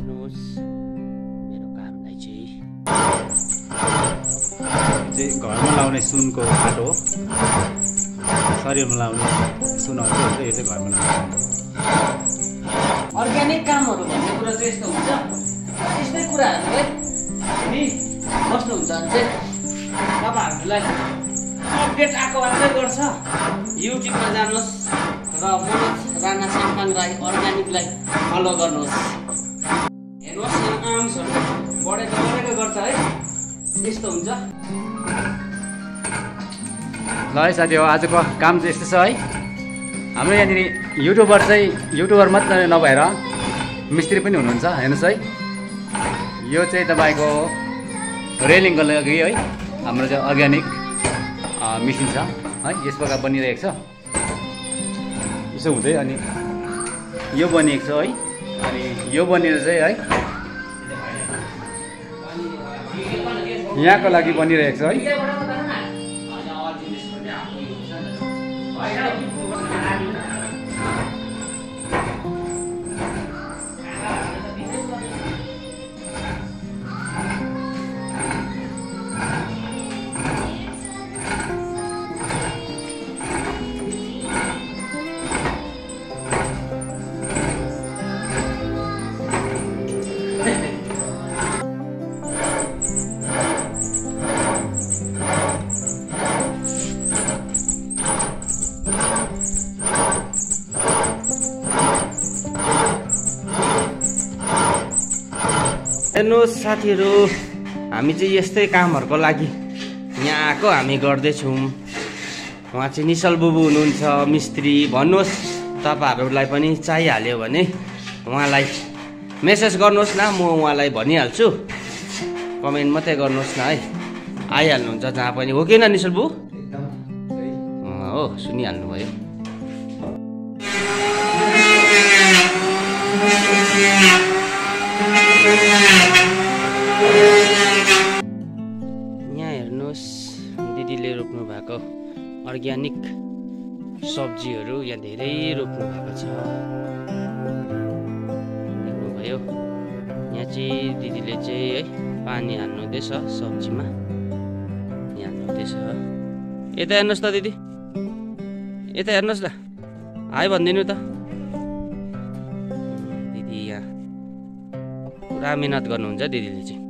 हेर्नुहोस् मेरो कामलाई चाहिँ घरमा लाउने सुनको आँटो हो। शरीरमा लाउने सुनहरू चाहिँ यो चाहिँ घरमा लाउने। अर्ग्यानिक कामहरू भन्ने कुरा चाहिँ यस्तो हुन्छ, यस्तै कुराहरू है अनि कस्तो हुन्छ भने चाहिँ तपाईँहरूलाई अपडेट आएको मात्रै गर्छ। युट्युबमा जानुहोस् र मनोज राणा साम्पाङ राई अर्ग्यानिकलाई फलो गर्नुहोस्। हेर्नुहोस् यहाँ आर्म्सहरू बढेको गर्छ है, यस्तो हुन्छ। ल है साथी हो, आजको काम चाहिँ यस्तो छ है। हाम्रो यहाँनिर युट्युबर मात्रै नभएर मिस्त्री पनि हुनुहुन्छ। हेर्नुहोस् है, यो चाहिँ तपाईँको रेलिङको लागि है हाम्रो चाहिँ अर्ग्यानिक मिसिन छ है। यस प्रकार बनिरहेको छ यसो हुँदै, अनि यो बनिएको छ है। अनि यो बनेर चाहिँ है यहाँको लागि बनिरहेको छ है। हेर्नुहोस् साथीहरू, हामी चाहिँ यस्तै कामहरूको लागि यहाँ आएको हामी गर्दैछौँ। उहाँ चाहिँ निश्चल बुबु हुनुहुन्छ मिस्त्री। भन्नुहोस् तपाईँहरूलाई पनि चाहिहाल्यो भने उहाँलाई मेसेज गर्नुहोस् न, म उहाँलाई भनिहाल्छु। कमेन्ट मात्रै गर्नुहोस् न है, आइहाल्नुहुन्छ जहाँ पनि। हो कि न निश्चल बुबु? हो, सुनिहाल्नु भयो। यहाँ हेर्नुहोस् दिदीले रोप्नु भएको अर्ग्यानिक सब्जीहरू यहाँ धेरै रोप्नु भएको छ। देख्नुभयो, यहाँ चाहिँ दिदीले चाहिँ है पानी हाल्नुहुँदैछ सब्जीमा। यहाँ हाल्नुहुँदैछ। यता हेर्नुहोस् त दिदी, यता हेर्नुहोस् न, हाई भनिदिनु त। दिदी यहाँ पुरा मेहनत गर्नुहुन्छ दिदीले चाहिँ।